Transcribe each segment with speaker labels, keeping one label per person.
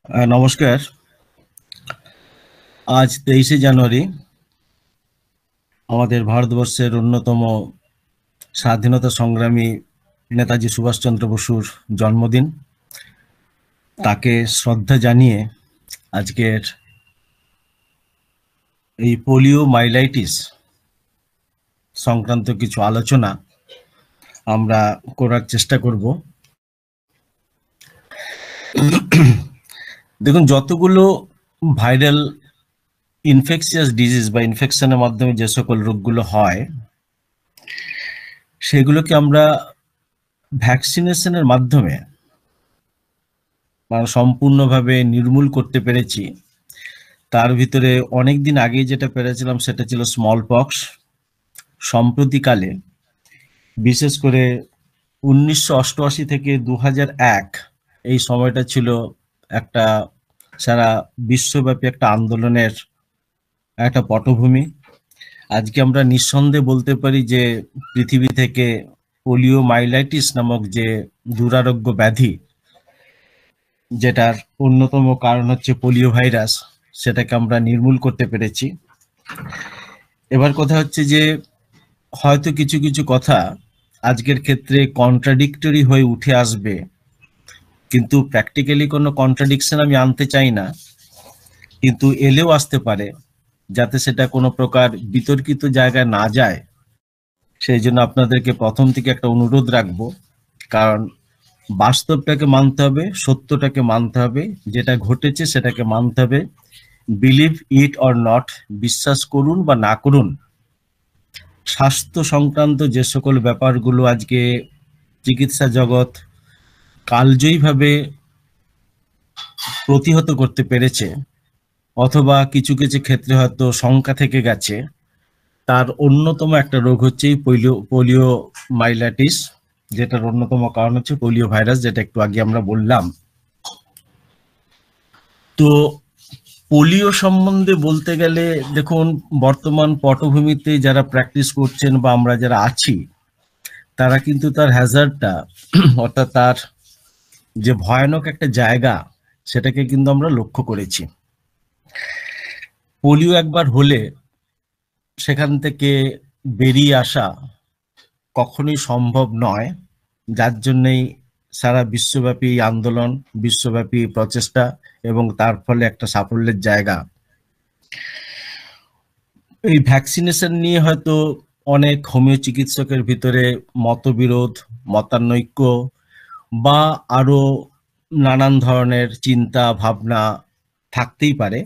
Speaker 1: নমস্কার। আজ 23শে জানুয়ারি আমাদের ভারতবর্ষের অন্যতম স্বাধীনতা সংগ্রামী নেতাজি সুভাষচন্দ্র বসুর জন্মদিন। তাকে শ্রদ্ধা জানিয়ে আজকের এই পোলিও মাইলাইটিস সংক্রান্ত কিছু আলোচনা আমরা করার চেষ্টা করব। দেখুন, যতগুলো ভাইরাল ইনফেকশিয়াস ডিজিজ বা ইনফেকশনের মাধ্যমে যে সকল রোগগুলো হয়, সেগুলোকে আমরা ভ্যাকসিনেশনের মাধ্যমে সম্পূর্ণভাবে নির্মূল করতে পেরেছি। তার ভিতরে অনেকদিন আগে যেটা পেরেছিলাম সেটা ছিল স্মল পক্স। সম্প্রতিকালে বিশেষ করে 1988 থেকে 2001 এই সময়টা ছিল একটা সারা বিশ্বব্যাপী একটা আন্দোলনের একটা পটভূমি। আজকে আমরা নিঃসন্দেহে বলতে পারি যে পৃথিবী থেকে পোলিও মাইলাইটিস নামক যে দুরারোগ্য ব্যাধি, যেটার অন্যতম কারণ হচ্ছে পোলিও ভাইরাস, সেটাকে আমরা নির্মূল করতে পেরেছি। এবার কথা হচ্ছে যে হয়তো কিছু কিছু কথা আজকের ক্ষেত্রে কন্ট্রাডিক্টরি হয়ে উঠে আসবে, কিন্তু প্র্যাকটিক্যালি কোনো কন্ট্রাডিকশন আমি আনতে চাই না, কিন্তু এলেও আসতে পারে, যাতে সেটা কোনো প্রকার বিতর্কিত জায়গায় না যায়। সেই জন্য আপনাদেরকে প্রথম থেকে একটা অনুরোধ রাখবো, কারণ বাস্তবটাকে মানতে হবে, সত্যটাকে মানতে হবে, যেটা ঘটেছে সেটাকে মানতে হবে। বিলিভ ইট অর নট, বিশ্বাস করুন বা না করুন, স্বাস্থ্য সংক্রান্ত যে সকল ব্যাপারগুলো আজকে চিকিৎসা জগৎ কালজয়ীভাবে প্রতিহত করতে পেরেছে, অথবা কিছু কিছু ক্ষেত্রে হয়তো শঙ্কা থেকে গেছে, তার অন্যতম একটা রোগ হচ্ছে পোলিও মাইলাইটিস, যেটার অন্যতম কারণ হচ্ছে পোলিও ভাইরাস, যেটা একটু আগে আমরা বললাম। তো পোলিও সম্বন্ধে বলতে গেলে দেখুন, বর্তমান পটভূমিতে যারা প্র্যাকটিস করছেন বা আমরা যারা আছি, তারা কিন্তু তার হ্যাজার্ডটা অর্থাৎ তার যে ভয়ানক একটা জায়গা, সেটাকে কিন্তু আমরা লক্ষ্য করেছি। পোলিও একবার হলে সেখান থেকে বেরিয়ে আসা কখনোই সম্ভব নয়, যার জন্যই সারা বিশ্বব্যাপী আন্দোলন, বিশ্বব্যাপী প্রচেষ্টা এবং তার ফলে একটা সাফল্যের জায়গা। এই ভ্যাকসিনেশন নিয়ে হয়তো অনেক হোমিও চিকিৎসকের ভিতরে মতবিরোধ, মতানৈক্য বা আরো নানান ধরনের চিন্তা ভাবনা থাকতেই পারে,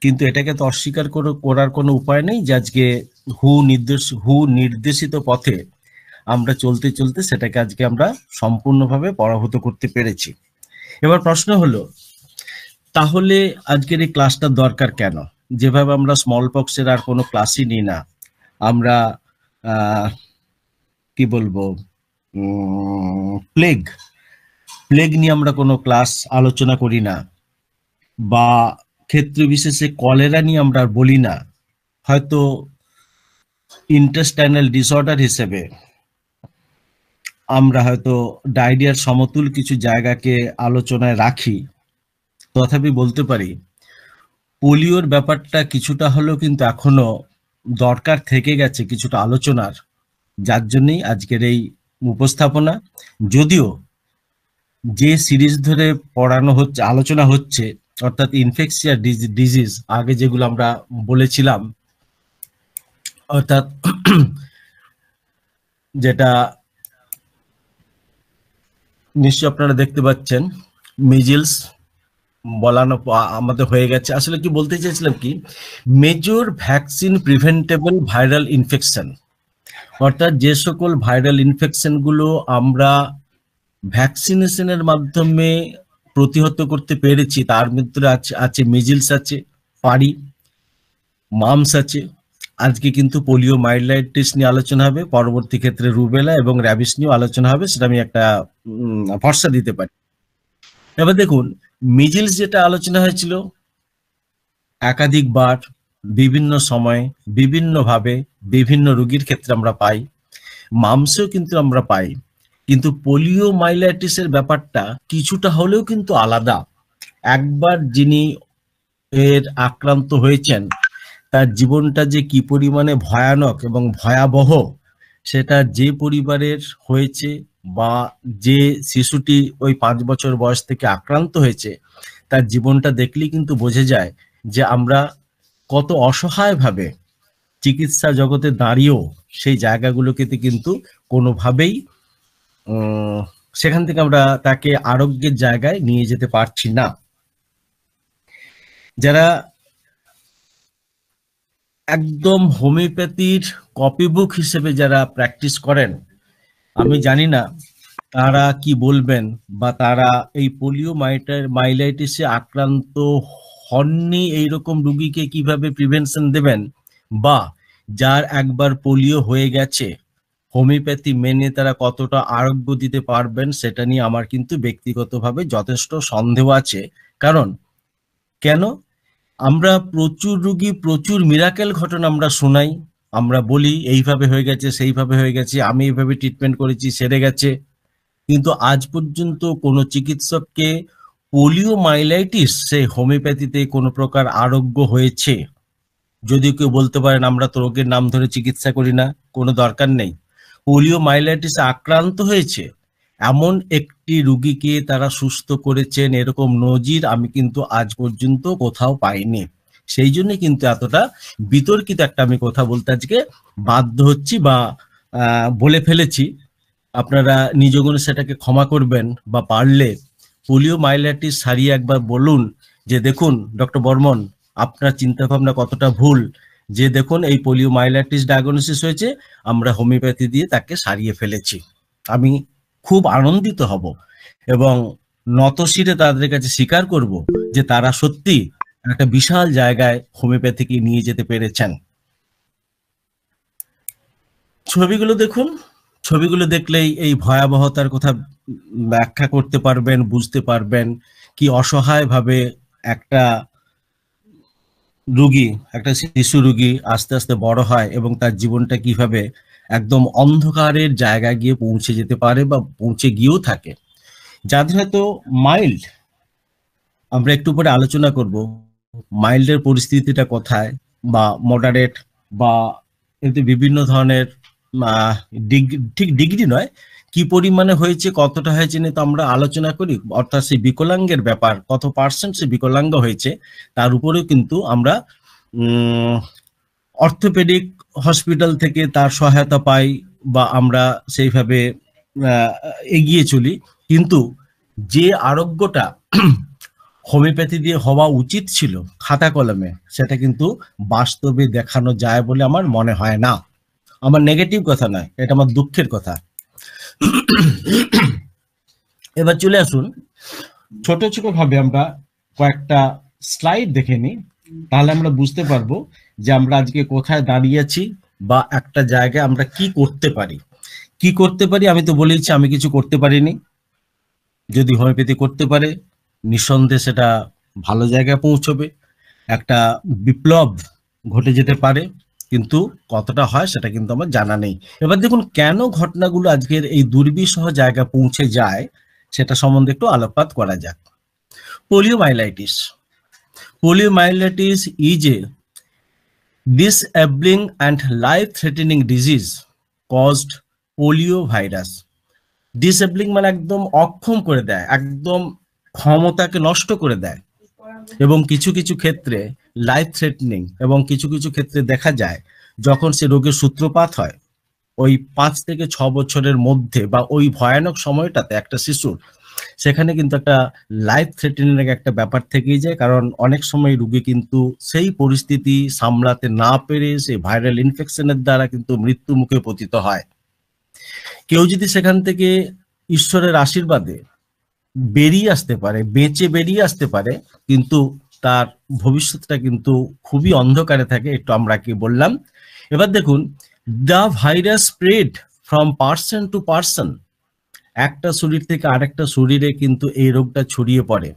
Speaker 1: কিন্তু এটাকে তো অস্বীকার করার কোনো উপায় নেই যে আজকে হু নির্দেশিত পথে আমরা চলতে চলতে সেটাকে আজকে আমরা সম্পূর্ণভাবে পরাভূত করতে পেরেছি। এবার প্রশ্ন হলো, তাহলে আজকের এই ক্লাসটার দরকার কেন? যেভাবে আমরা স্মল পক্সের আর কোনো ক্লাসই নিই না, আমরা কি বলবো, প্লেগ প্লেগ নিয়ে আমরা কোনো ক্লাস আলোচনা করি না, বা ক্ষেত্র বিশেষে কলেরা নিয়ে আমরা বলি না, হয়তো ইন্টেস্টাইনাল ডিসঅর্ডার হিসেবে আমরা হয়তো ডায়রিয়ার সমতুল কিছু জায়গাকে আলোচনায় রাখি, তথাপি বলতে পারি পোলিওর ব্যাপারটা কিছুটা হলেও কিন্তু এখনো দরকার থেকে গেছে কিছুটা আলোচনার, যার জন্যই আজকের এই উপস্থাপনা। যদিও যে সিরিজ ধরে পড়ানো হচ্ছে, আলোচনা হচ্ছে, অর্থাৎ ইনফেকশিয়াস ডিজিজ, আগে যেগুলো আমরা বলেছিলাম, অর্থাৎ যেটা নিশ্চয় আপনারা দেখতে পাচ্ছেন, মিজিলস বলানো আমাদের হয়ে গেছে। আসলে কি বলতে চাইছিলাম কি, major vaccine preventable viral infection, অর্থাৎ যে সকল ভাইরাল ইনফেকশন গুলো আমরা ভ্যাকসিনেশনের মাধ্যমে প্রতিহত করতে পেরেছি, তার ভিতরে আছে মিজিলস, আছে পারি, মামস আছে। আজকে কিন্তু পোলিও মাইলাইটিস নিয়ে আলোচনা হবে, পরবর্তী ক্ষেত্রে রুবেলা এবং র্যাবিস নিয়েও আলোচনা হবে, সেটা আমি একটা ভরসা দিতে পারি। এবার দেখুন, মিজিলস যেটা আলোচনা হয়েছিল একাধিকবার, বিভিন্ন সময়ে, বিভিন্নভাবে, বিভিন্ন রোগীর ক্ষেত্রে আমরা পাই, মামসেও কিন্তু আমরা পাই, কিন্তু পোলিও মাইলাইটিসের ব্যাপারটা কিছুটা হলেও কিন্তু আলাদা। একবার যিনি এর আক্রান্ত হয়েছেন তার জীবনটা যে কি পরিমাণে ভয়ানক এবং ভয়াবহ সেটা যে পরিবারের হয়েছে বা যে শিশুটি ওই 5 বছর বয়স থেকে আক্রান্ত হয়েছে তার জীবনটা দেখলেই কিন্তু বোঝা যায় যে আমরা কত অসহায়ভাবে চিকিৎসা জগতে দাঁড়িয়েও সেই জায়গাগুলোকে কিন্তু কোনোভাবেই উম, সেখান থেকে আমরা তাকে আরোগ্যের জায়গায় নিয়ে যেতে পারছি না। যারা একদম হোমিওপ্যাথির কপিবুক হিসেবে যারা প্র্যাকটিস করেন, আমি জানি না তারা কি বলবেন বা তারা এই পোলিও মাইলাইটিসে আক্রান্ত হননি এইরকম রুগীকে কিভাবে প্রিভেনশন দেবেন, বা যার একবার পোলিও হয়ে গেছে হোমিওপ্যাথি মেনে তারা কতটা আরোগ্য দিতে পারবেন সেটা নিয়ে আমার কিন্তু ব্যক্তিগতভাবে যথেষ্ট সন্দেহ আছে। কারণ কেন, আমরা প্রচুর রুগী প্রচুর মিরাকেল ঘটনা আমরা শোনাই, আমরা বলি এইভাবে হয়ে গেছে সেইভাবে হয়ে গেছে, আমি এইভাবে ট্রিটমেন্ট করেছি সেরে গেছে, কিন্তু আজ পর্যন্ত কোনো চিকিৎসককে পোলিও মাইলাইটিস সে হোমিওপ্যাথিতে কোনো প্রকার আরোগ্য হয়েছে? যদি কেউ বলতে পারেন আমরা তো রোগের নাম ধরে চিকিৎসা করি না, কোনো দরকার নেই, পোলিও মাইলাইটিসে আক্রান্ত হয়েছে এমন একটি রুগীকে তারা সুস্থ করেছেন এরকম নজির আমি কিন্তু আজ পর্যন্ত কোথাও পাইনি। সেই জন্য কিন্তু এতটা বিতর্কিত একটা আমি কথা বলতে আজকে বাধ্য হচ্ছি বা বলে ফেলেছি। আপনারা নিজগুণে সেটাকে ক্ষমা করবেন, বা পারলে পোলিও মাইলাইটিস সারিয়ে একবার বলুন যে দেখুন ডক্টর বর্মন আপনার চিন্তা ভাবনা কতটা ভুল, যে দেখুন এই পোলিও মাইলাইটিস ডায়াগনোসিস হয়েছে, আমরা হোমিওপ্যাথি দিয়ে তাকে সারিয়ে ফেলেছি। আমি খুব আনন্দিত হব এবং নতশিরে তাদের কাছে স্বীকার করব যে তারা সত্যি একটা বিশাল জায়গায় হোমিওপ্যাথিকে নিয়ে যেতে পেরেছেন। ছবিগুলো দেখুন, ছবিগুলো দেখলেই এই ভয়াবহতার কথা ব্যাখ্যা করতে পারবেন, বুঝতে পারবেন কি অসহায়ভাবে একটা রুগী, একটা শিশু রুগী আস্তে আস্তে বড় হয় এবং তার জীবনটা কিভাবে একদম অন্ধকারের জায়গায় গিয়ে পৌঁছে যেতে পারে বা পৌঁছে গিয়েও থাকে। যাদের হয়তো মাইল্ড, আমরা একটু পরে আলোচনা করব মাইল্ডের পরিস্থিতিটা কোথায়, বা মডারেট, বা এতে বিভিন্ন ধরনের ঠিক ডিগ্রি নয়, কি পরিমাণে হয়েছে কতটা হয়েছে নিয়ে তো আমরা আলোচনা করি, অর্থাৎ সেই বিকলাঙ্গের ব্যাপার কত পার্সেন্ট সে বিকলাঙ্গ হয়েছে তার উপরেও কিন্তু আমরা অর্থোপেডিক হসপিটাল থেকে তার সহায়তা পাই বা আমরা সেইভাবে এগিয়ে চলি। কিন্তু যে আরোগ্যটা হোমিওপ্যাথি দিয়ে হওয়া উচিত ছিল খাতা কলমে, সেটা কিন্তু বাস্তবে দেখানো যায় বলে আমার মনে হয় না। আমার নেগেটিভ কথা নয়, এটা আমার দুঃখের কথা। এবার চলে আসুন ছোট ছোট ভাবে আমরা কয়েকটা স্লাইড দেখে নিই, তাহলে আমরা বুঝতে পারবো যে আমরা আজকে কোথায় দাঁড়িয়ে আছি বা একটা জায়গায় আমরা কি করতে পারি। কি করতে পারি আমি তো বলেইছি, আমি কিছু করতে পারিনি। যদি হোমিওপ্যাথি করতে পারে নিঃসন্দেহে সেটা ভালো জায়গায় পৌঁছবে, একটা বিপ্লব ঘটে যেতে পারে, কিন্তু কতটা হয় সেটা কিন্তু আমার জানা নেই। এবার দেখুন কেন ঘটনাগুলো আজকের এই দুর্বিষহ জায়গায় পৌঁছে যায় সেটা সম্বন্ধে একটু আলোকপাত করা যাক। পোলিওমাইলাইটিস, poliomyelitis is a disabling and life-threatening disease caused poliovirus. ডিসেবলিং মানে একদম অক্ষম করে দেয়, একদম ক্ষমতাকে নষ্ট করে দেয়, এবং কিছু কিছু ক্ষেত্রে লাইফ থ্রেটনিং, এবং কিছু কিছু ক্ষেত্রে দেখা যায় যখন সে রোগের সূত্রপাত হয় ওই 5 থেকে 6 বছরের মধ্যে বা ওই ভয়ানক সময়টাতে একটা শিশুর, সেখানে কিন্তু একটা লাইফ থ্রেটেনিং একটা ব্যাপার থেকেই যায়, কারণ অনেক সময় রুগী কিন্তু সেই পরিস্থিতি সামলাতে না পেরে সেই ভাইরাল ইনফেকশনের দ্বারা কিন্তু মৃত্যু মুখে পতিত হয়। কেউ যদি সেখান থেকে ঈশ্বরের আশীর্বাদে বেরিয়ে আসতে পারে, বেঁচে বেরিয়ে আসতে পারে, কিন্তু তার ভবিষ্যৎটা কিন্তু খুবই অন্ধকারে থাকে, একটু আমরা কি বললাম। এবার দেখুন, the virus spread from person to person, একটা শরীর থেকে আরেকটা শরীরে কিন্তু এই রোগটা ছড়িয়ে পড়ে,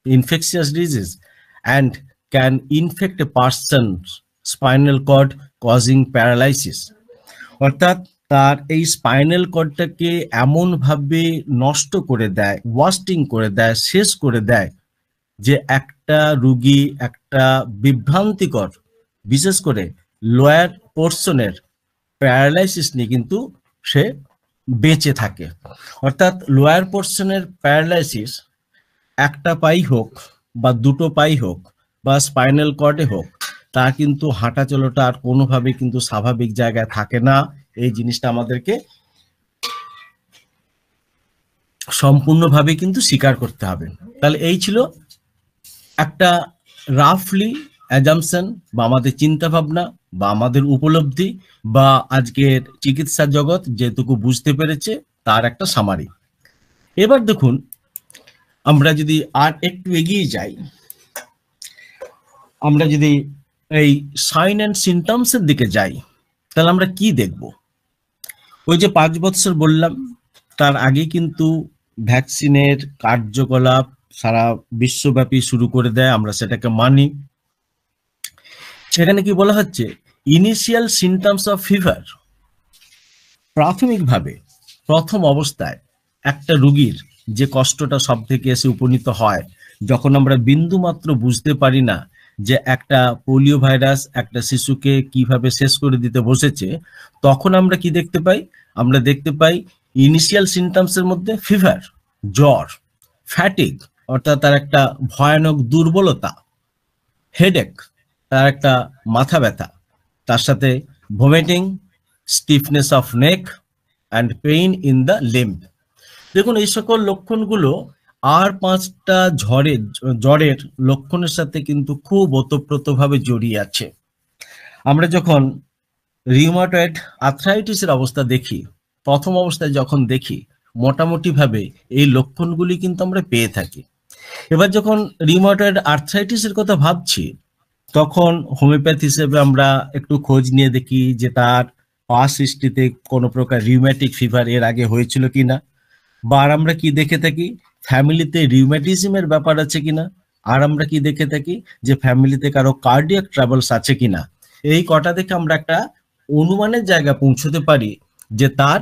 Speaker 1: infectious disease, and can infect a person spinal cord causing paralysis. অর্থাৎ তার এই স্পাইনাল কর্ডটাকে এমন ভাবে নষ্ট করে দেয়, ওয়াস্টিং করে দেয়, শেষ করে দেয়, যে একটা রুগী একটা বিভ্রান্তিকর, বিশেষ করে লোয়ার পোর্শনের প্যারালাইসিস নিয়ে কিন্তু সে বেঁচে থাকে। অর্থাৎ লোয়ার পোর্শনের প্যারালাইসিস একটা পাই হোক বা দুটো পাই হোক বা স্পাইনাল কর্ডে হোক, তা কিন্তু হাঁটা চলাটা আর কোনোভাবে কিন্তু স্বাভাবিক জায়গায় থাকে না। এই জিনিসটা আমাদেরকে সম্পূর্ণভাবে কিন্তু স্বীকার করতে হবে। তাহলে এই ছিল একটা রাফলি অ্যাজাম্পশন বা আমাদের চিন্তা ভাবনা বা আমাদের উপলব্ধি বা আজকের চিকিৎসা জগৎ যেটুকু বুঝতে পেরেছে তার একটা সামারি। এবার দেখুন, আমরা যদি আর একটু এগিয়ে যাই, আমরা যদি এই সাইন অ্যান্ড সিমটমস এর দিকে যাই, তাহলে আমরা কি দেখব? ওই যে 5 বছর বললাম, তার আগে কিন্তু ভ্যাকসিনের কার্যকলাপ সারা বিশ্বব্যাপী শুরু করে দেয়, আমরা সেটাকে মানি। সেখানে কি বলা হচ্ছে, ইনিশিয়াল সিমটমস অফ ফিভার, প্রাথমিকভাবে প্রথম অবস্থায় একটা রোগীর যে কষ্টটা সব থেকে এসে উপনীত হয়, যখন আমরা বিন্দু মাত্র বুঝতে পারি না যে একটা পোলিও ভাইরাস একটা শিশুকে কিভাবে শেষ করে দিতে বসেছে, তখন আমরা কি দেখতে পাই? আমরা দেখতে পাই ইনিশিয়াল সিমটমস এর মধ্যে ফিভার, জ্বর, ফ্যাটিগ অর্থাৎ তার একটা ভয়ানক দুর্বলতা, হেডেক তার একটা মাথা ব্যথা, তার সাথে vomiting, stiffness of neck and pain in the limb. দেখুন, এই সকল লক্ষণগুলো আর 5টা জ্বরের লক্ষণের সাথে কিন্তু খুব ওতপ্রোতভাবে জড়িয়ে আছে। আমরা যখন রিউমাটয়েড আর্থ্রাইটিসের অবস্থা দেখি, প্রথম অবস্থায় যখন দেখি, মোটামুটি ভাবে এই লক্ষণগুলি কিন্তু আমরা পেয়ে থাকি। এবার যখন রিউমাটয়েড আর্থ্রাইটিসের কথা ভাবছি, তখন হোমিওপ্যাথি হিসেবে আমরা একটু খোঁজ নিয়ে দেখি যে তার পাস্ট হিস্ট্রিতে কোনো প্রকার রিউম্যাটিক ফিভার এর আগে হয়েছিল কিনা, বা আর আমরা কি দেখে থাকি, ফ্যামিলিতে রিউম্যাটিজমের ব্যাপার আছে কিনা, আর আমরা কি দেখে থাকি যে ফ্যামিলিতে কারো কার্ডিয়াক ট্রাবলস আছে কিনা। এই কটা দেখে আমরা একটা অনুমানের জায়গা পৌঁছতে পারি যে তার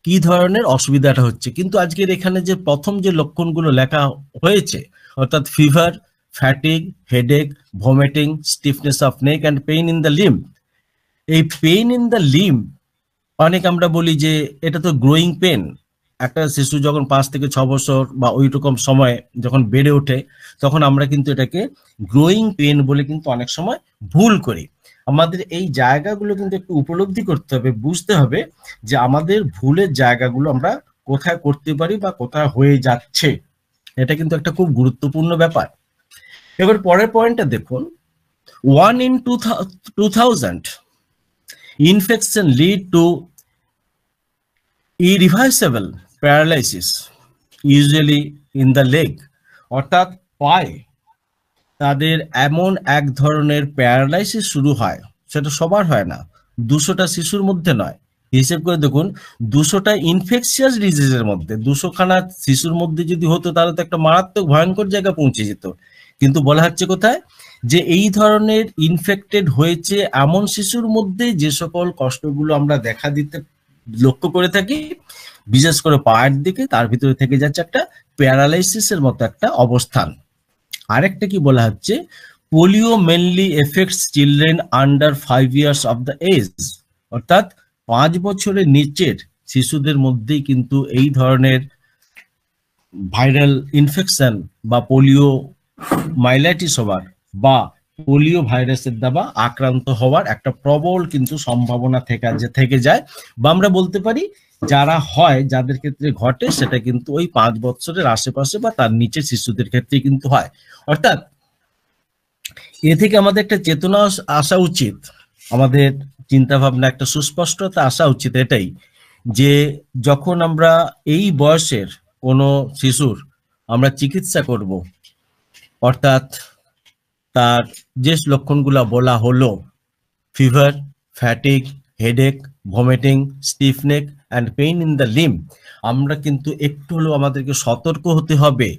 Speaker 1: কি ধরনের অসুবিধাটা হচ্ছে। কিন্তু আজকের এখানে যে প্রথম যে লক্ষণগুলো লেখা হয়েছে, অর্থাৎ fever, fatigue, headache, vomiting, stiffness of neck and pain in the limb, এই পেইন ইন দ্য লিম্ব অনেক আমরা বলি যে এটা তো গ্রোয়িং পেন। একটা শিশু যখন 5 থেকে 6 বছর বা ওই রকম সময় যখন বেড়ে ওঠে, তখন আমরা কিন্তু এটাকে গ্রোয়িং পেন বলে কিন্তু অনেক সময় ভুল করি। আমাদের এই জায়গাগুলো কিন্তু একটু উপলব্ধি করতে হবে, বুঝতে হবে যে আমাদের ভুলের জায়গাগুলো আমরা কোথায় করতে পারি বা কোথায় হয়ে যাচ্ছে। এটা কিন্তু একটা খুব গুরুত্বপূর্ণ ব্যাপার। এবার পরের পয়েন্টটা দেখুন, 1 in 2000 infection lead to irreversible paralysis usually in the leg, অর্থাৎ পায়ে তাদের এমন এক ধরনের প্যারালাইসিস শুরু হয়, সেটা সবার হয় না, 200টা শিশুর মধ্যে নয়, হিসেব করে দেখুন 200টা ইনফেকশিয়াস ডিজিজের মধ্যে 200খানা শিশুর মধ্যে যদি হতো, তাহলে তো একটা মারাত্মক ভয়ঙ্কর জায়গা পৌঁছে যেত। কিন্তু বলা হচ্ছে কোথায়, যে এই ধরনের ইনফেক্টেড হয়েছে এমন শিশুর মধ্যে যে সকল কষ্টগুলো আমরা দেখা দিতে লক্ষ্য করে থাকি, বিশেষ করে পায়ের দিকে, তার ভিতরে থেকে যাচ্ছে একটা প্যারালাইসিসের মতো একটা অবস্থান। আরেকটা কি বলা হচ্ছে, polio mainly affects children under 5 years of the age, অর্থাৎ 5 বছরের নিচের শিশুদের মধ্যেই কিন্তু এই ধরনের ভাইরাল ইনফেকশন বা পোলিও মাইলাইটিস হওয়ার বা পোলিও ভাইরাসের দ্বারা আক্রান্ত হওয়ার একটা প্রবল কিন্তু সম্ভাবনা থেকে যায়, বা আমরা বলতে পারি যারা হয়, যাদের ক্ষেত্রে ঘটে, সেটা কিন্তু ওই 5 বছরের আশেপাশে বা তার নিচে শিশুদের ক্ষেত্রে কিন্তু হয়। অর্থাৎ এ থেকে আমাদের একটা চেতনা আসা উচিত, আমাদের চিন্তা ভাবনা একটা সুস্পষ্টতা আসা উচিত এটাই, যে যখন আমরা এই বয়সের কোনো শিশুর আমরা চিকিৎসা করব, অর্থাৎ তার যে লক্ষণগুলো বলা হলো, fever, fatigue, headache, vomiting, stiff neck and pain in the limb, আমরা কিন্তু একটু হলেও আমাদেরকে সতর্ক হতে হবে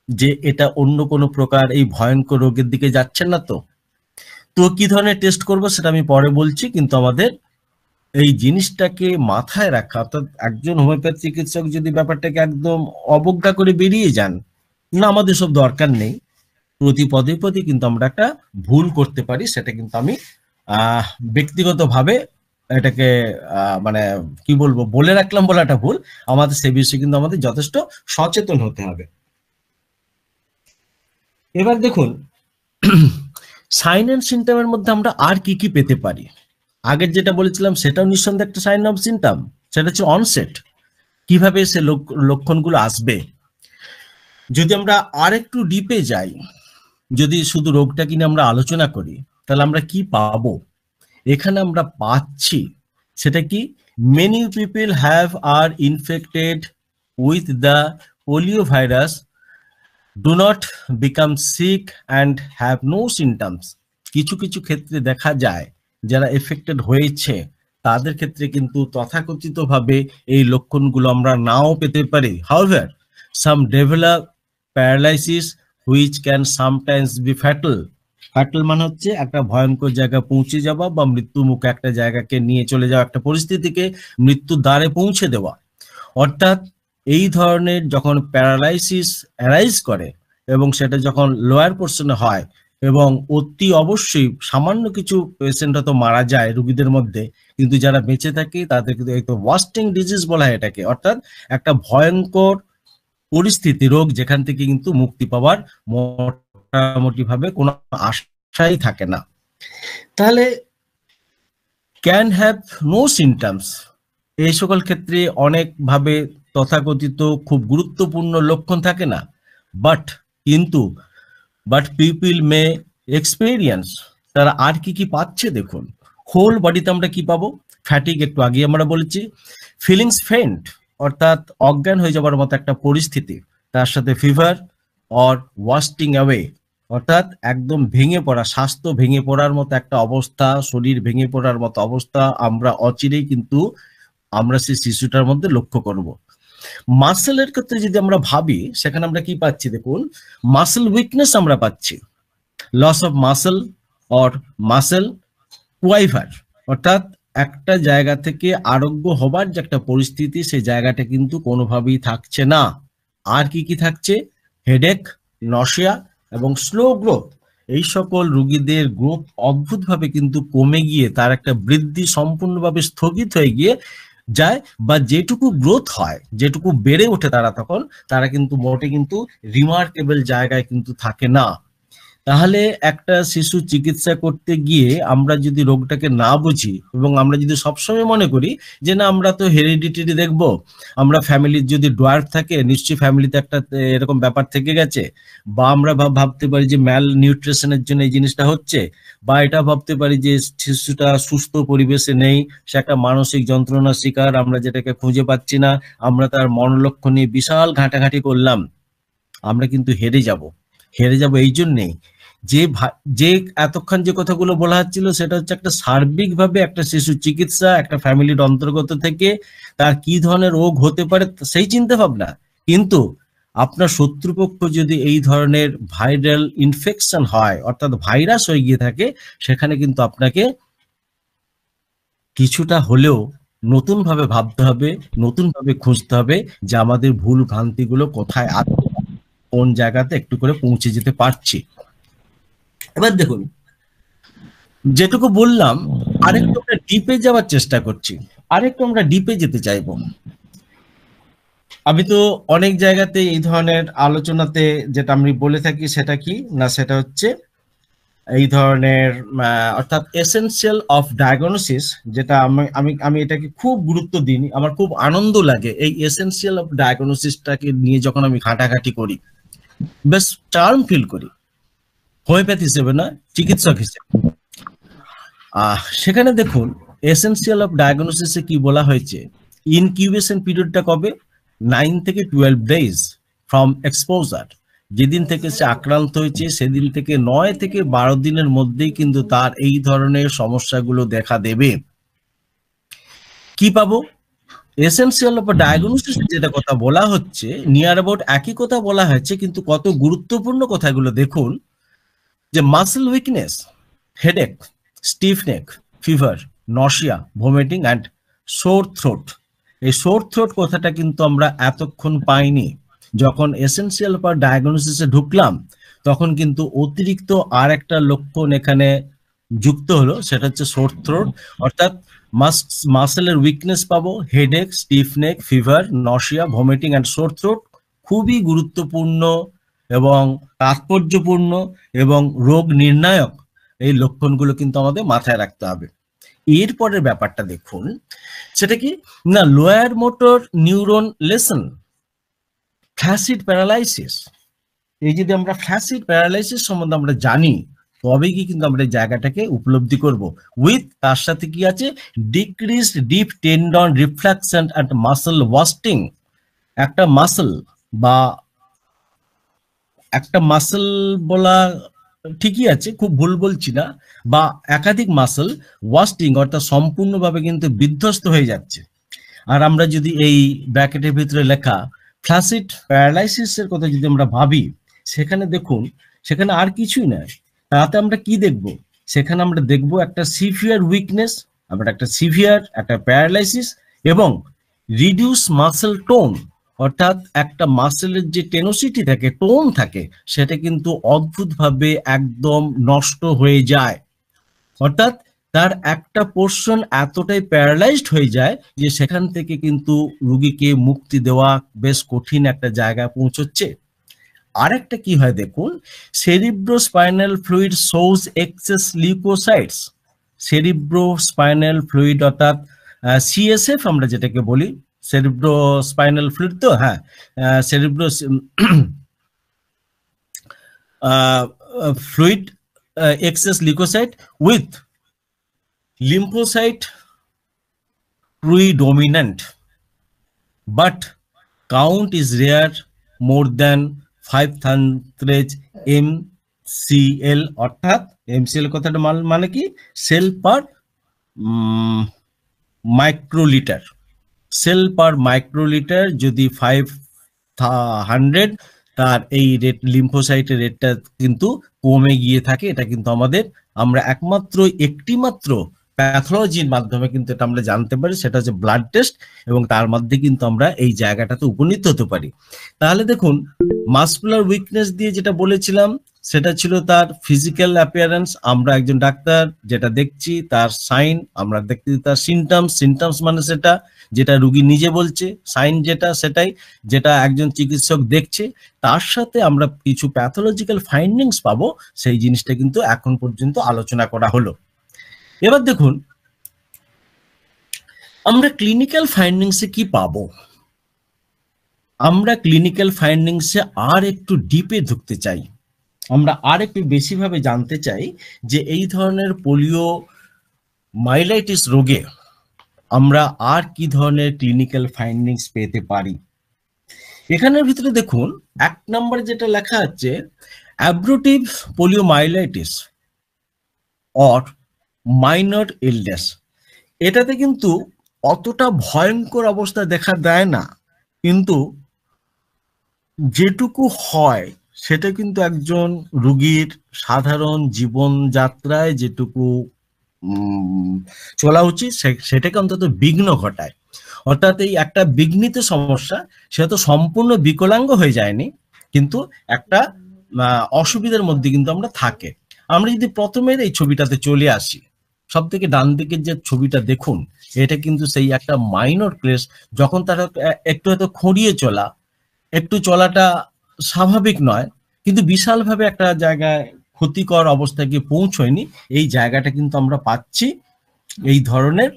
Speaker 1: যে এটা অন্য কোনো প্রকার এই ভয়ঙ্কর রোগের দিকে যাচ্ছে না। তো কি ধরনের টেস্ট করব সেটা আমি পরে বলছি, কিন্তু আমাদের এই জিনিসটাকে মাথায় রাখা, অর্থাৎ একজন হোমিওপ্যাথি চিকিৎসক যদি ব্যাপারটাকে একদম অবজ্ঞা করে বেরিয়ে যান না, আমাদের সব দরকার নেই, প্রতি পদে পদে কিন্তু আমরা একটা ভুল করতে পারি, সেটা কিন্তু আমি ব্যক্তিগতভাবে এটাকে মানে কি বলবো বলে রাখলাম বলাটা ভুল, আমাদের সে বিষয়ে কিন্তু আমাদের যথেষ্ট সচেতন হতে হবে। এবার দেখুন সাইন অ্যান্ড সিমটমের মধ্যে আমরা আর কি কি পেতে পারি। আগের যেটা বলেছিলাম সেটাও নিঃসন্দেহে একটা সাইন অফ সিমটম, সেটা হচ্ছে অনসেট, কিভাবে সে লক্ষণগুলো আসবে। যদি আমরা আর একটু ডিপে যাই, যদি শুধু রোগটা কিনে আমরা আলোচনা করি, তাহলে আমরা কি পাবো? এখানে আমরা পাচ্ছি সেটা কি, many people have are infected with the polio virus do not become sick and have no symptoms. কিছু কিছু ক্ষেত্রে দেখা যায় যারা এফেক্টেড হয়েছে তাদের ক্ষেত্রে কিন্তু তথাকথিতভাবে এই লক্ষণগুলো আমরা নাও পেতে পারি। However some develop paralysis which can sometimes be fatal. Fatal মানে হচ্ছে একটা ভয়ঙ্কর জায়গায় পৌঁছে যাওয়া বা মৃত্যু মুখে একটা জায়গাকে নিয়ে চলে যাওয়া, একটা পরিস্থিতিকে মৃত্যুর দ্বারে পৌঁছে দেওয়া। অর্থাৎ এই ধরনের যখন প্যারালাইসিস অ্যারাইজ করে এবং সেটা যখন লোয়ার পোর্শনে হয় এবং অতি অবশ্যই সামান্য কিছু পেশেন্ট হয়তো মারা যায় রোগীদের মধ্যে, কিন্তু যারা বেঁচে থাকে তাদের কিন্তু এই তো ওয়াস্টিং ডিজিজ বলা হয় এটাকে, অর্থাৎ একটা ভয়ঙ্কর পরিস্থিতি, রোগ যেখান থেকে কিন্তু মুক্তি পাওয়ার মোটামুটি ভাবে কোনো আশাই থাকে না। তাহলে ক্যান হ্যাভ নো সিমটমস, এই সকল ক্ষেত্রে অনেকভাবে তথাকথিত খুব গুরুত্বপূর্ণ লক্ষণ থাকে না, কিন্তু পিপল মে এক্সপেরিয়েন্স, তারা আর কি কি পাচ্ছে দেখুন। হোল বডিতে আমরা কি পাবো? ফ্যাটিক, একটু আগে আমরা বলেছি। ফিলিংস ফেন্ট, অর্থাৎ অজ্ঞান হয়ে যাবার মতো একটা পরিস্থিতি, তার সাথে ফিভার অর ওয়াস্টিং অ্যাওয়ে, অর্থাৎ একদম ভেঙে পড়া, স্বাস্থ্য ভেঙে পড়ার মতো একটা অবস্থা, শরীর ভেঙে পড়ার মতো অবস্থা আমরা অচিরেই কিন্তু আমরা সেই শিশুটার মধ্যে লক্ষ্য করব। মাসেলের ক্ষেত্রে যদি আমরা ভাবি, সেখানে আমরা কি পাচ্ছি দেখুন, মাসেল উইকনেস আমরা পাচ্ছি, loss of muscle or muscle quiver, অর্থাৎ একটা জায়গা থেকে আরোগ্য হবার যে একটা পরিস্থিতি, সেই জায়গাটা কিন্তু কোনোভাবেই থাকছে না। আর কি কি থাকছে? হেডেক, নশিয়া এবং স্লো গ্রোথ। এই সকল রোগীদের গ্রোথ অদ্ভুতভাবে কিন্তু কমে গিয়ে তার একটা বৃদ্ধি সম্পূর্ণভাবে স্থগিত হয়ে গিয়ে যায়, বা যেটুকু গ্রোথ হয়, যেটুকু বেড়ে ওঠে তারা কিন্তু মোটে কিন্তু রিমার্কেবল জায়গায় কিন্তু থাকে না। তাহলে একটা শিশু চিকিৎসা করতে গিয়ে আমরা যদি রোগটাকে না বুঝি এবং আমরা যদি সবসময় মনে করি যে না আমরা তো হেরিডিটারি দেখব, আমরা ফ্যামিলির যদি ডোয়ার্ফ থাকে নিশ্চয়ই ফ্যামিলিতে একটা এরকম ব্যাপার থেকে গেছে, বা আমরা ভাবতে পারি যে ম্যাল নিউট্রিশনের জন্য এই জিনিসটা হচ্ছে, বা এটা ভাবতে পারি যে শিশুটা সুস্থ পরিবেশে নেই, সে একটা মানসিক যন্ত্রণার শিকার, আমরা যেটাকে খুঁজে পাচ্ছি না, আমরা তার মনোলক্ষ্য নিয়ে বিশাল ঘাটাঘাটি করলাম, আমরা কিন্তু হেরে যাব এই জন্যেই যে এতক্ষণ যে কথাগুলো বলা হচ্ছিল সেটা হচ্ছে একটা সার্বিকভাবে একটা শিশু চিকিৎসা, একটা ফ্যামিলির অন্তর্গত থেকে তার কি ধরনের রোগ হতে পারে সেই চিন্তা ভাবনা। কিন্তু আপনার শত্রুপক্ষ যদি এই ধরনের ভাইরাল ইনফেকশন হয়, অর্থাৎ ভাইরাস হয়ে গিয়ে থাকে, সেখানে কিন্তু আপনাকে কিছুটা হলেও নতুন ভাবে ভাবতে হবে, নতুন ভাবে খুঁজতে হবে যে আমাদের ভুল ভ্রান্তিগুলো কোথায় আছে, কোন জায়গাতে একটু করে পৌঁছে যেতে পারছি। এবার দেখুন যেটুকু বললাম, আরেকটু আমরা ডিপে যাওয়ার চেষ্টা করছি, আরেকটু আমরা ডিপে যেতে চাইবো। আমি তো অনেক জায়গাতে এই ধরনের আলোচনাতে যেটা আমি বলে থাকি সেটা কি না, সেটা হচ্ছে এই ধরনের অর্থাৎ এসেনশিয়াল অফ ডায়াগনোসিস, যেটা আমি এটাকে খুব গুরুত্ব দিই, আমার খুব আনন্দ লাগে এই এসেনশিয়াল অফ ডায়াগনোসিসটাকে নিয়ে যখন আমি ঘাটাঘাটি করি, বেশ টার্ম ফিল করি হোমিওপ্যাথি হিসেবে না, চিকিৎসক হিসেবে। সেখানে দেখুন এসেনশিয়াল অফ ডায়াগনোসিসে কি বলা হয়েছে, ইনকিউবেশন পিরিয়ডটা কবে, 9 থেকে 12 ডেজ ফ্রম এক্সপোজার, যেদিন থেকে সে আক্রান্ত হয়েছে সেদিন থেকে 9 থেকে 12 দিনের মধ্যেই কিন্তু তার এই ধরনের সমস্যাগুলো দেখা দেবে। কি পাবো? এসেনশিয়াল অফ ডায়াগনোসিস যেটা কথা বলা হচ্ছে নিয়ার অ্যাবাউট একই কথা বলা হয়েছে, কিন্তু কত গুরুত্বপূর্ণ কথাগুলো দেখুন, যে muscle weakness, headache, stiff neck, fever, nausea, vomiting and sore throat. এই সোর থ্রোট কথাটা কিন্তু আমরা এতক্ষণ পাইনি, যখন এসেনশিয়াল বা ডায়াগনোসিসে ঢুকলাম তখন কিন্তু অতিরিক্ত আর একটা লক্ষণ এখানে যুক্ত হলো, সেটা হচ্ছে সোর থ্রোট, অর্থাৎ মাসেলের উইকনেস পাবো, headache, stiff neck, fever, nausea, vomiting and sore throat. খুবই গুরুত্বপূর্ণ এবং তাৎপর্যপূর্ণ এবং রোগ নির্ণায়ক এই লক্ষণগুলো কিন্তু আমাদের মাথায় রাখতে হবে। এরপরের ব্যাপারটা দেখুন, সেটা কি না, lower motor neuron lesson, flaccid paralysis. এই যদি আমরা ফ্ল্যাসিড প্যারালাইসিস সম্বন্ধে আমরা জানি তবে কি কিন্তু আমরা এই জায়গাটাকে উপলব্ধি করব। উইথ তার সাথে কি আছে, decreased deep tendon reflection and muscle wasting. একটা মাসল বা একটা মাসল বলা ঠিকই আছে, খুব ভুল বলছি না, বা একাধিক মাসল ওয়াস্টিং অর্থাৎ সম্পূর্ণভাবে কিন্তু বিধ্বস্ত হয়ে যাচ্ছে। আর আমরা যদি এই ব্র্যাকেটের ভিতরে লেখা ফ্ল্যাসিড প্যারালাইসিসের কথা যদি আমরা ভাবি, সেখানে দেখুন, সেখানে আর কিছুই নয়, তাতে আমরা কি দেখব, সেখানে আমরা দেখব একটা সিভিয়ার উইকনেস, আমরা একটা সিভিয়ার একটা প্যারালাইসিস এবং রিডিউস মাসেল টোন, অর্থাৎ একটা মাসেলের যে টেনোসিটি থাকে, টোন থাকে, সেটা কিন্তু অদ্ভুতভাবে একদম নষ্ট হয়ে যায়। অর্থাৎ তার একটা পোর্শন এতটাই প্যারালাইজড হয়ে যায় যে সেখান থেকে কিন্তু রুগীকে মুক্তি দেওয়া বেশ কঠিন একটা জায়গায় পৌঁছচ্ছে। আরেকটা কি হয় দেখুন, cerebrospinal fluid shows excess leukocytes. Cerebrospinal fluid অর্থাৎ সিএসএফ আমরা যেটাকে বলি, সেরিব্রোস্পাইনাল ফ্লুইড, তো হ্যাঁ, cerebro fluid excess leukocyte with lymphocyte predominant, but count is rare more than 500 mcl, অর্থাৎ mcl কথাটা মানে কি, সেল পার মাইক্রোলিটার। সেল পার মাইক্রোলিটার যদি 500, তার এই রেট লিম্ফোসাইটের রেটটা কিন্তু কমে গিয়ে থাকে। এটা কিন্তু আমরা একমাত্র একটি মাত্র প্যাথোলজির মাধ্যমে কিন্তু এটা আমরা জানতে পারি, সেটা হচ্ছে ব্লাড টেস্ট, এবং তার মধ্যে কিন্তু আমরা এই জায়গাটাতে উপনীত হতে পারি। তাহলে দেখুন, মাসকুলার উইকনেস দিয়ে যেটা বলেছিলাম সেটা ছিল তার ফিজিক্যাল অ্যাপিয়ারেন্স, আমরা একজন ডাক্তার যেটা দেখছি তার সাইন, আমরা দেখছি তার সিমটমস মানে সেটা যেটা রুগী নিজে বলছে, সাইন যেটা সেটাই, যেটা একজন চিকিৎসক দেখছে, তার সাথে আমরা কিছু প্যাথোলজিক্যাল ফাইন্ডিংস পাবো, সেই জিনিসটা কিন্তু এখন পর্যন্ত আলোচনা করা হলো। এবার দেখুন আমরা ক্লিনিক্যাল ফাইন্ডিংসে কি পাবো। আমরা ক্লিনিক্যাল ফাইন্ডিংসে আর একটু ডিপে ঢুকতে চাই, আমরা আর একটু বেশিভাবে জানতে চাই যে এই ধরনের পোলিও মাইলাইটিস রোগে আমরা আর কি ধরনের ক্লিনিক্যাল ফাইন্ডিংস পেতে পারি। এখানের ভিতরে দেখুন, এক নম্বরে যেটা লেখা আছে, অ্যাব্রোটিভ পোলিওমাইলাইটিস অর মাইনর ইলনেস। এটাতে কিন্তু অতটা ভয়ঙ্কর অবস্থা দেখা দেয় না, কিন্তু যেটুকু হয় সেটা কিন্তু একজন রুগীর সাধারণ জীবনযাত্রায় যেটুকু চলা উচিত সেটাকে অন্তত বিঘ্ন ঘটায়। অর্থাৎ এই একটা বিঘ্নিত সমস্যা, সেটা তো সম্পূর্ণ বিকলাঙ্গ হয়ে যায়নি, কিন্তু একটা অসুবিধার মধ্যে কিন্তু আমরা থাকে। আমরা যদি প্রথমের এই ছবিটাতে চলে আসি, সব থেকে ডান দিকের যে ছবিটা দেখুন, এটা কিন্তু সেই একটা মাইনর কেস, যখন তারা একটু হয়তো খড়িয়ে চলা, একটু চলাটা স্বাভাবিক নয়, কিন্তু বিশালভাবে একটা জায়গায় ক্ষতিকর অবস্থায় গিয়ে পৌঁছয়নি, এই জায়গাটা কিন্তু আমরা পাচ্ছি এই ধরনের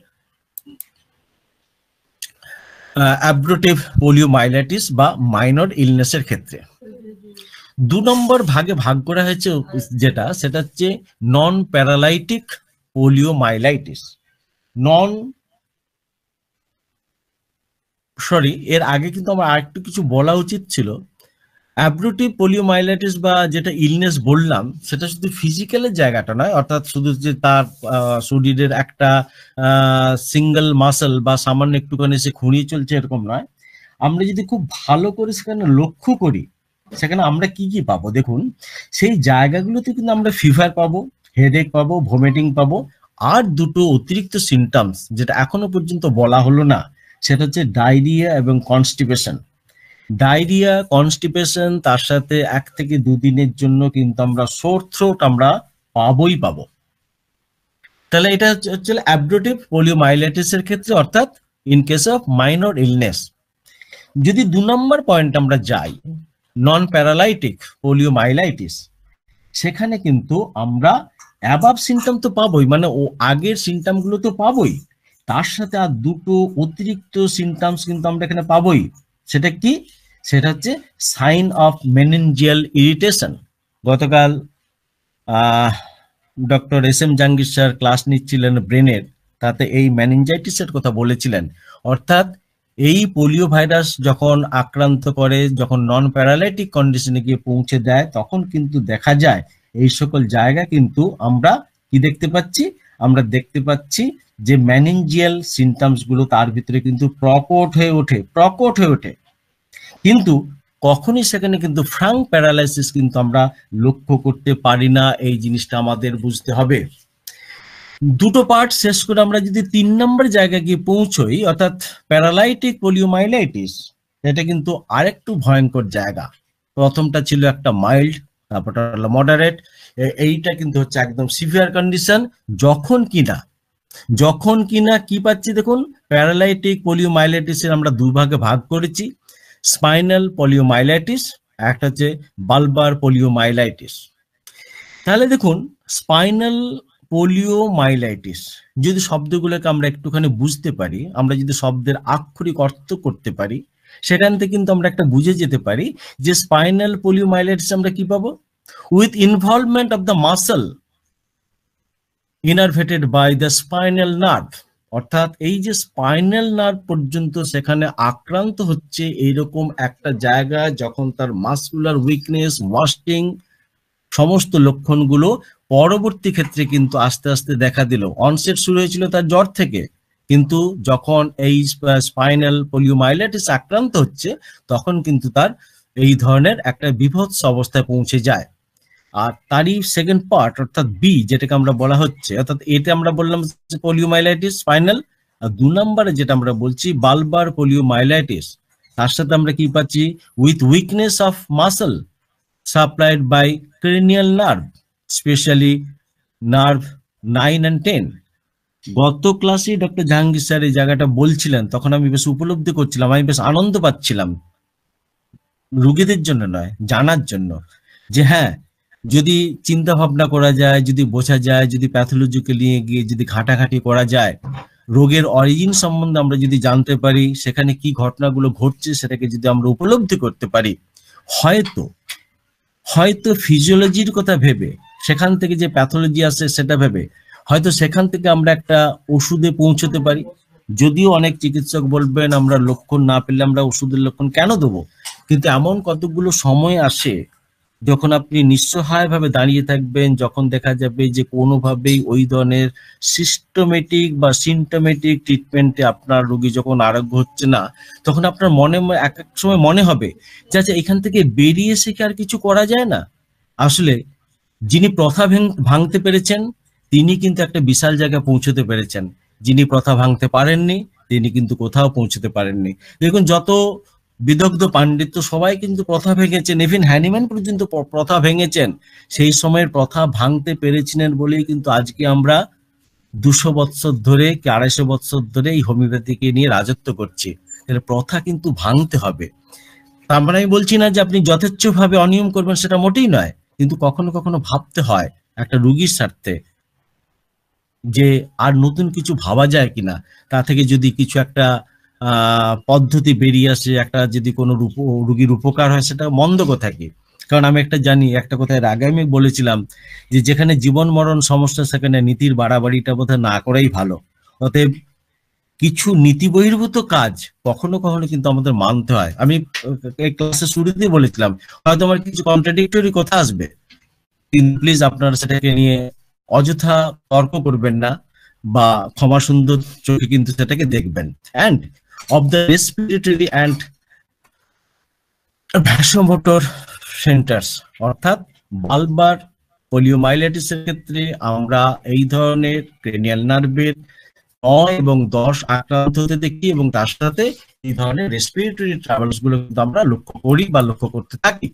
Speaker 1: অ্যাব্রোটিভ পোলিওমাইলাইটিস বা মাইনর ইলনেসের ক্ষেত্রে। 2 নম্বর ভাগে ভাগ করা হয়েছে যেটা, সেটা হচ্ছে নন প্যারালাইটিক পোলিওমাইলাইটিস। এর আগে কিন্তু আমার আরেকটু কিছু বলা উচিত ছিল। অ্যাব্রোটিভ পোলিওমাইলাইটিস বা যেটা ইলনেস বললাম, সেটা শুধু ফিজিক্যালের জায়গাটা নয়, অর্থাৎ শুধু যে তার শরীরের একটা সিঙ্গেল মাসেল বা সামান্য একটুখানি সে খুঁড়িয়ে চলছে এরকম নয়। আমরা যদি খুব ভালো করে সেখানে লক্ষ্য করি, সেখানে আমরা কি কি পাবো দেখুন, সেই জায়গাগুলোতে কিন্তু আমরা ফিভার পাবো, হেডেক পাবো, ভমিটিং পাবো, আর দুটো অতিরিক্ত সিমটমস যেটা এখনো পর্যন্ত বলা হলো না, সেটা হচ্ছে ডায়রিয়া এবং কনস্টিপেশন। ডায়রিয়া, কনস্টিপেশন, তার সাথে 1 থেকে 2 দিনের জন্য কিন্তু আমরা সোর থ্রোট আমরা পাবোই পাবো। তাহলে এটা হচ্ছে অ্যাবডোটিভ পোলিওমাইলাইটিসের ক্ষেত্রে, অর্থাৎ in case of minor illness. যদি 2 নম্বর পয়েন্ট আমরা যাই, নন প্যারালাইটিক পোলিওমাইলাইটিস, সেখানে কিন্তু আমরা অ্যাবাভ সিমটম তো পাবোই, মানে ও আগের সিমটমগুলো তো পাবোই, তার সাথে আর দুটো অতিরিক্ত সিমটমস কিন্তু আমরা এখানে পাবোই। সেটা কি? সেটা হচ্ছে সাইন অফ মেনিনজিয়াল ইরিটেশন। গতকাল doctor S M Jahangir sir class নিচ্ছিলেন ব্রেনের, তাতে এই মেনিনজাইটিসের কথা বলেছিলেন। অর্থাৎ এই পোলিও ভাইরাস যখন আক্রান্ত করে, যখন নন প্যারালাইটিক কন্ডিশনে গিয়ে পৌঁছে দেয়, তখন কিন্তু দেখা যায় এই সকল জায়গা কিন্তু আমরা কি দেখতে পাচ্ছি? আমরা দেখতে পাচ্ছি যে মেনিনজিয়াল সিমটমস গুলো তার ভিতরে কিন্তু প্রকট হয়ে ওঠে। কিন্তু কখনই সেখানে কিন্তু ফ্রাঙ্ক প্যারালাইসিস কিন্তু আমরা লক্ষ্য করতে পারি না। এই জিনিসটা আমাদের বুঝতে হবে। দুটো পার্ট শেষ করে আমরা যদি 3 নম্বর জায়গায় গিয়ে পৌঁছই, অর্থাৎ প্যারালাইটিক পোলিওমাইলাইটিস, এটা কিন্তু আরেকটু ভয়ঙ্কর জায়গা। প্রথমটা ছিল একটা মাইল্ড, তারপরটা হলো মডারেট, এইটা কিন্তু হচ্ছে একদম সিভিয়ার কন্ডিশন। যখন কিনা কি পাচ্ছি দেখুন, প্যারালাইটিক পোলিওমাইলাইটিসের আমরা 2 ভাগে ভাগ করেছি, স্পাইনাল পোলিওমাইলাইটিস, একটা হচ্ছে বালবার পোলিওমাইলাইটিস। তাহলে দেখুন, স্পাইনাল পোলিওমাইলাইটিস যদি শব্দগুলোকে আমরা একটুখানি বুঝতে পারি, আমরা যদি শব্দের আক্ষরিক অর্থ করতে পারি, সেখান থেকে কিন্তু আমরা একটা বুঝে যেতে পারি যে স্পাইনাল পোলিওমাইলাইটিস আমরা কি পাবো? With involvement of the muscle innervated by the spinal nerve, অর্থাৎ এই যে স্পাইনাল নার্ভ পর্যন্ত সেখানে আক্রান্ত হচ্ছে, এইরকম একটা জায়গা যখন তার মাসকুলার উইকনেস, ওয়াস্টিং, সমস্ত লক্ষণগুলো পরবর্তী ক্ষেত্রে কিন্তু আস্তে আস্তে দেখা দিল। অনসেট শুরু হয়েছিল তার জ্বর থেকে, কিন্তু যখন এই স্পাইনাল পোলিওমাইলাইটিস আক্রান্ত হচ্ছে, তখন কিন্তু তার এই ধরনের একটা বিভৎস অবস্থায় পৌঁছে যায়। আর তারই সেকেন্ড পার্ট, অর্থাৎ বি, যেটাকে আমরা বলা হচ্ছে, অর্থাৎ এটা আমরা বললাম পোলিওমাইলাইটিস স্পাইনাল, আর 2 নম্বরে যেটা আমরা বলছি বালবার পোলিওমাইলাইটিস, তার সাথে আমরা কি পাচ্ছি? With weakness of muscle supplied by cranial nerve, especially nerve 9 and 10. গত ক্লাসে ডক্টর জাহাঙ্গীর স্যার এই জায়গাটা বলছিলেন, তখন আমি বেশ উপলব্ধি করছিলাম, আমি বেশ আনন্দ পাচ্ছিলাম, রোগীদের জন্য নয়, জানার জন্য, যে হ্যাঁ, যদি চিন্তা ভাবনা করা যায়, যদি বোঝা যায়, যদি প্যাথোলজিকে নিয়ে গিয়ে যদি ঘাটাঘাটি করা যায়, রোগের অরিজিন সম্বন্ধে আমরা যদি জানতে পারি, সেখানে কি ঘটনাগুলো ঘটছে সেটাকে যদি আমরা উপলব্ধি করতে পারি, হয়তো ফিজিওলজির কথা ভেবে, সেখান থেকে যে প্যাথোলজি আসে সেটা ভেবে, হয়তো সেখান থেকে আমরা একটা ওষুধে পৌঁছতে পারি। যদিও অনেক চিকিৎসক বলবেন আমরা লক্ষণ না পেলে আমরা ওষুধের লক্ষণ কেন দেবো, কিন্তু এমন কতগুলো সময় আসে যখন আপনি নিঃসহায় ভাবে দাঁড়িয়ে থাকবেন, যখন দেখা যাবে যে কোনোভাবেই ওই ধরনের সিস্টেমেটিক বা সিমটোমেটিক ট্রিটমেন্টে আপনার রোগী যখন আরোগ্য হচ্ছে না, তখন আপনার মনে এক এক সময় মনে হবে যে আচ্ছা, এখান থেকে বেরিয়ে এসে কি আর কিছু করা যায় না? আসলে যিনি প্রথা ভাঙতে পেরেছেন, তিনি কিন্তু একটা বিশাল জায়গায় পৌঁছতে পেরেছেন। যিনি প্রথা ভাঙতে পারেননি, তিনি কিন্তু কোথাও পৌঁছতে পারেননি। দেখুন, যত বিদগ্ধ পাণ্ডিত্য সবাই কিন্তু প্রথা ভেঙেছেন, ইভেন হ্যানিম্যান পর্যন্ত প্রথা ভেঙেছেন। সেই সময়ের প্রথা ভাঙতে পেরেছিলেন বলেই কিন্তু আজকে আমরা 200 বৎসর ধরে কি 250 বৎসর ধরে এই হোমিওপ্যাথিকে নিয়ে রাজত্ব করছি। তাহলে প্রথা কিন্তু ভাঙতে হবে। তার মানে আমি বলছি না যে আপনি যথেচ্ছভাবে অনিয়ম করবেন, সেটা মোটেই নয়, কিন্তু কখনো কখনো ভাবতে হয় একটা রোগীর স্বার্থে যে আর নতুন কিছু ভাবা যায় কিনা, তা থেকে যদি কিছু একটা পদ্ধতি বেরিয়ে আসে, একটা যদি কোনো রোগীর উপকার হয়, সেটা মন্দ কথা কি? কারণ আমি একটা জানি, একটা কথা এর আগে আমি বলেছিলাম যে যেখানে জীবন মরণ সমস্যা, সেখানে নীতির বাড়াবাড়িটা বোধহয় না করাই ভালো। অতএব কিছু নীতি বহির্ভূত কাজ কখনো কখনো কিন্তু আমাদের মানতে হয়। আমি এই ক্লাসের শুরুতেই বলেছিলাম, হয়তো আমার কিছু কন্ট্রাডিক্টরি কথা আসবে, কিন্তু প্লিজ আপনারা সেটাকে নিয়ে অযথা তর্ক করবেন না, বা ক্ষমা সুন্দর চোখে কিন্তু সেটাকে দেখবেন। And of the respiratory and vasomotor centres, অর্থাৎ বালবার পোলিওমাইলাইটিসের ক্ষেত্রে আমরা এই ধরনের ক্রেনিয়াল নার্ভের 9 এবং 10 আক্রান্ত হতে দেখি, এবং তার সাথে এই ধরনের রেসপিরেটরি ট্রাভেলস গুলো কিন্তু আমরা লক্ষ্য করি বা লক্ষ্য করতে থাকি।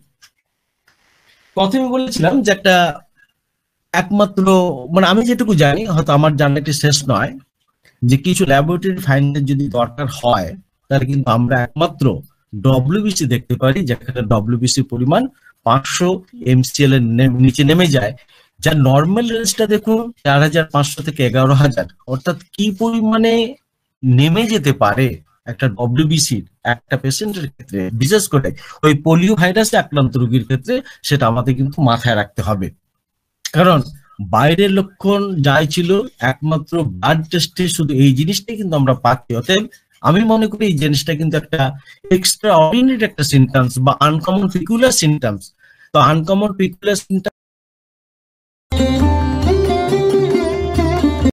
Speaker 1: প্রথমে বলেছিলাম যে একটা একমাত্র মানে আমি যেটুকু জানি, হয়তো আমার জানাটি শেষ নয়, যে কিছু ল্যাবরেটরি ফাইন্ডের যদি দরকার হয় তাহলে কিন্তু আমরা একমাত্র ডব্লিউবিসি দেখতে পারি, যেখানে ডব্লিউবিসি পরিমাণ 500 MCL এর নিচে নেমে যায়, যার নর্মাল রেঞ্জটা দেখুন 4,500 থেকে 11,000, অর্থাৎ কি পরিমাণে নেমে যেতে পারে একটা ডব্লিউবিসি একটা পেশেন্টের ক্ষেত্রে, বিশেষ করে ওই পোলিও ভাইরাসে আক্রান্ত রোগীর ক্ষেত্রে, সেটা আমাদের কিন্তু মাথায় রাখতে হবে। কারণ বাইরের লক্ষণ যাই ছিল, একমাত্র ব্লাড টেস্টে শুধু এই জিনিসটাই কিন্তু আমরা পাচ্ছি। অতএব আমি মনে করি এই জিনিসটা কিন্তু একটা এক্সট্রা অর্ডিনারি একটা সিমটমস বা আনকমন পিকুলার সিমটমস। তো আনকমন পিকুলার সিমটমস